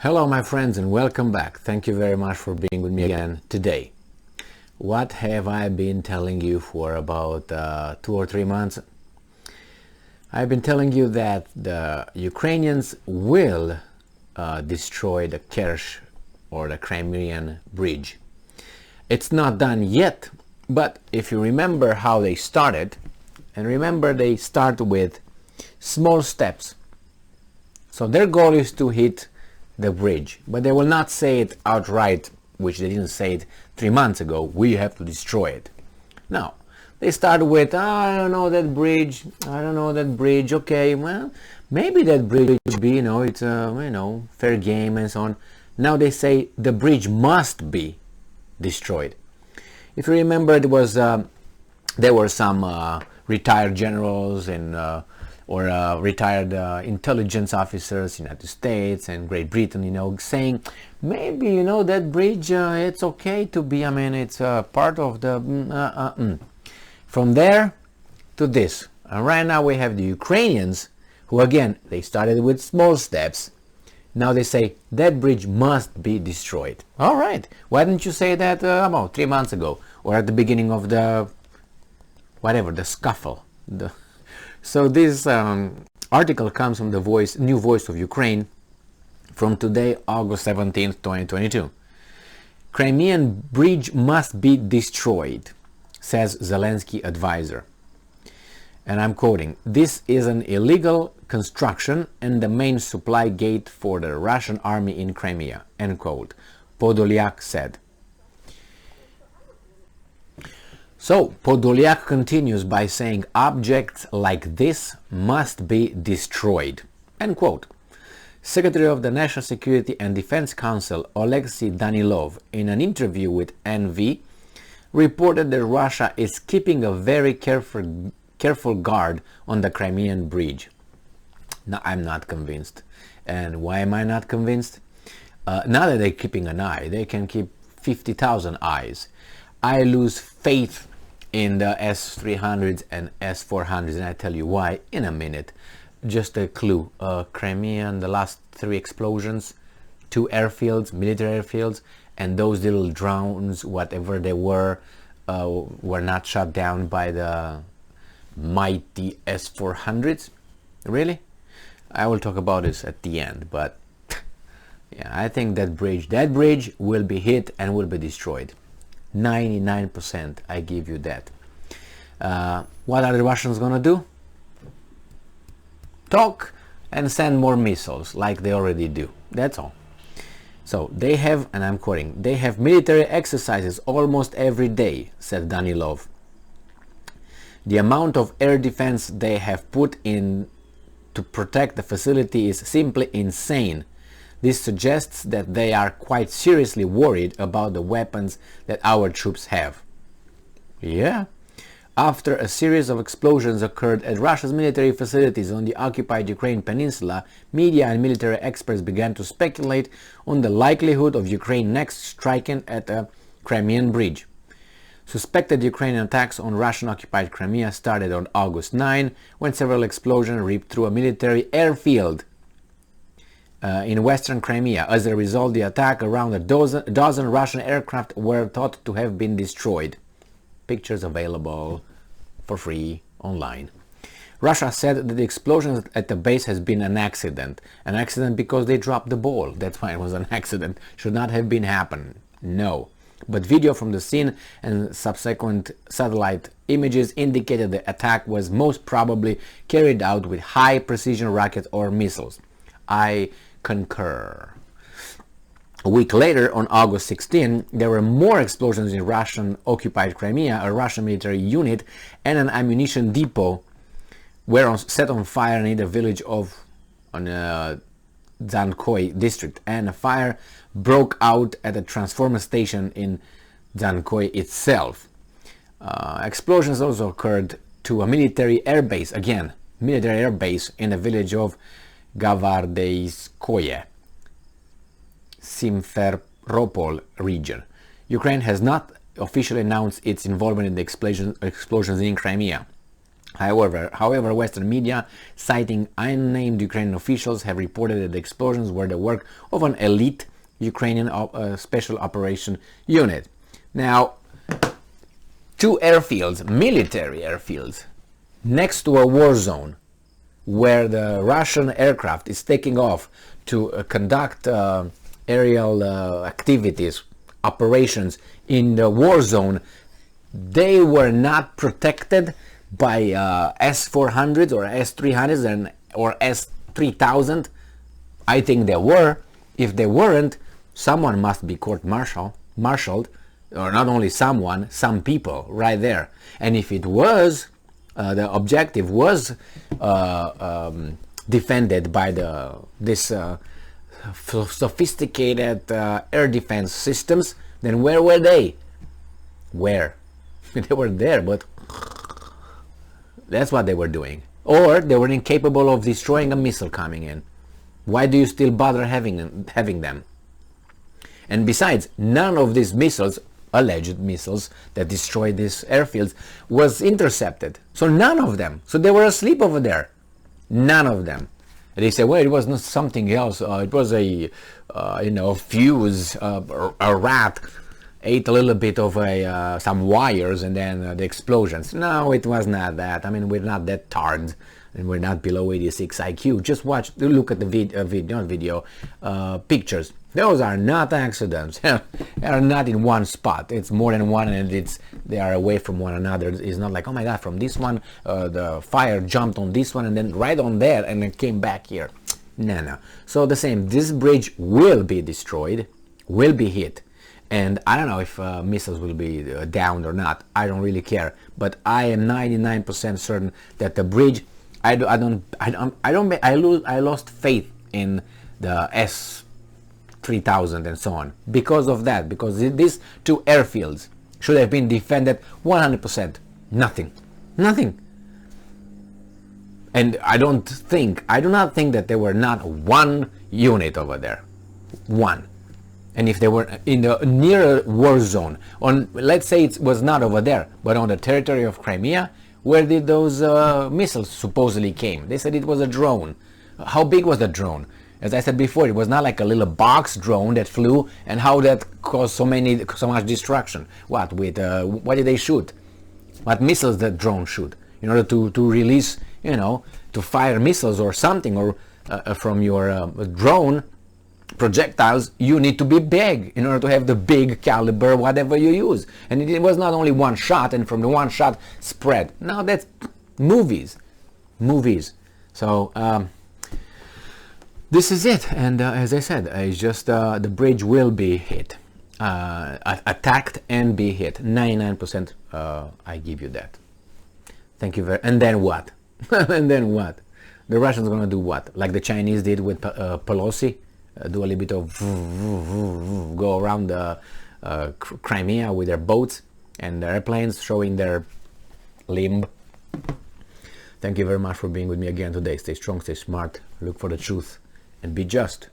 Hello my friends and welcome back. Thank you very much for being with me again today. What have I been telling you for about 2 or 3 months? I've been telling you that the Ukrainians will destroy the Kerch or the Crimean bridge. It's not done yet, but if you remember how they started, and remember they start with small steps. So their goal is to hit the bridge, but they will not say it outright, which they didn't say it 3 months ago, we have to destroy it. No, they start with, I don't know that bridge, okay, well, maybe that bridge be, it's fair game and so on. Now they say the bridge must be destroyed. If you remember, there were some retired generals and or retired intelligence officers, United States and Great Britain, saying maybe that bridge it's okay to be. It's part of the. From there to this, and right now we have the Ukrainians, who again they started with small steps. Now they say that bridge must be destroyed. All right, why didn't you say that about 3 months ago, or at the beginning of the scuffle? So this article comes from the New Voice of Ukraine from today, August 17th, 2022. Crimean bridge must be destroyed, says Zelensky advisor. And I'm quoting, "This is an illegal construction and the main supply gate for the Russian army in Crimea," end quote, Podolyak said. So, Podolyak continues by saying objects like this must be destroyed, end quote. Secretary of the National Security and Defense Council Alexei Danilov, in an interview with NV, reported that Russia is keeping a very careful guard on the Crimean bridge. Now, I'm not convinced. And why am I not convinced? Now that they're keeping an eye, they can keep 50,000 eyes. I lose faith in the S-300s and S-400s, and I tell you why in a minute. Just a clue, Crimean, the last 3 explosions, 2 airfields, military airfields, and those little drones, whatever they were not shot down by the mighty S-400s. Really? I will talk about this at the end, but yeah, I think that bridge will be hit and will be destroyed. 99%, I give you that. What are the Russians gonna do? Talk and send more missiles like they already do. That's all. So they have, and I'm quoting, they have military exercises almost every day, said Danilov. The amount of air defense they have put in to protect the facility is simply insane. This suggests that they are quite seriously worried about the weapons that our troops have. Yeah. After a series of explosions occurred at Russia's military facilities on the occupied Ukraine peninsula, media and military experts began to speculate on the likelihood of Ukraine next striking at a Crimean bridge. Suspected Ukrainian attacks on Russian-occupied Crimea started on August 9, when several explosions ripped through a military airfield in western Crimea. As a result, the attack, around a dozen Russian aircraft were thought to have been destroyed. Pictures available for free online. Russia said that the explosion at the base has been an accident. An accident because they dropped the ball. That's why it was an accident. Should not have been happened. No. But video from the scene and subsequent satellite images indicated the attack was most probably carried out with high precision rockets or missiles. I concur. A week later, on August 16, there were more explosions in Russian-occupied Crimea. A Russian military unit and an ammunition depot were set on fire near the village of Dzhankoy district, and a fire broke out at a transformer station in Dzhankoy itself. Explosions also occurred to a military airbase, in the village of Gavardeyskoye, Simferopol region. Ukraine has not officially announced its involvement in the explosions in Crimea. However, Western media, citing unnamed Ukrainian officials, have reported that the explosions were the work of an elite Ukrainian special operation unit. Now, two airfields, military airfields, next to a war zone, where the Russian aircraft is taking off to conduct aerial activities, operations in the war zone, they were not protected by S-400s or S-300s or S-3000. I think they were. If they weren't, someone must be court-martialed, or not only someone, some people right there. And if it was, the objective was defended by this sophisticated air defense systems, then where were they? Where? They were there, but that's what they were doing. Or they were incapable of destroying a missile coming in. Why do you still bother having them? And besides, none of these missiles, alleged missiles that destroyed these airfields, was intercepted. So none of them. So they were asleep over there. None of them. And they say, well, it was not something else. It was a fuse, a rat ate a little bit of some wires and then the explosions. No, it was not that. I mean, we're not that tards and we're not below 86 IQ. Just look at the pictures. Those are not accidents. They are not in one spot. It's more than one, and they are away from one another. It's not like, oh my God, from this one, the fire jumped on this one and then right on there and it came back here. No. So the same, this bridge will be destroyed, will be hit. And I don't know if missiles will be downed or not. I don't really care. But I am 99% certain that the bridge, I lost faith in the S-3000 and so on because of that. Because these two airfields should have been defended 100%. Nothing. And I do not think that there were not one unit over there. One. And if they were in the near war zone, let's say it was not over there, but on the territory of Crimea, where did those missiles supposedly came? They said it was a drone. How big was the drone? As I said before, it was not like a little box drone that flew, and how that caused so much destruction. What did they shoot? What missiles that drone shoot? In order to release, to fire missiles or something, or from your drone projectiles, you need to be big in order to have the big caliber whatever you use. And it was not only one shot and from the one shot spread. No, that's movies. So this is it. And as I said, it's just the bridge will be hit, attacked and be hit. 99% I give you that. Thank you very. And then what? And then what? The Russians are going to do what? Like the Chinese did with Pelosi? Do a little bit of go around the Crimea with their boats and their airplanes showing their limb. Thank you very much for being with me again today. Stay strong, stay smart, look for the truth, and be just.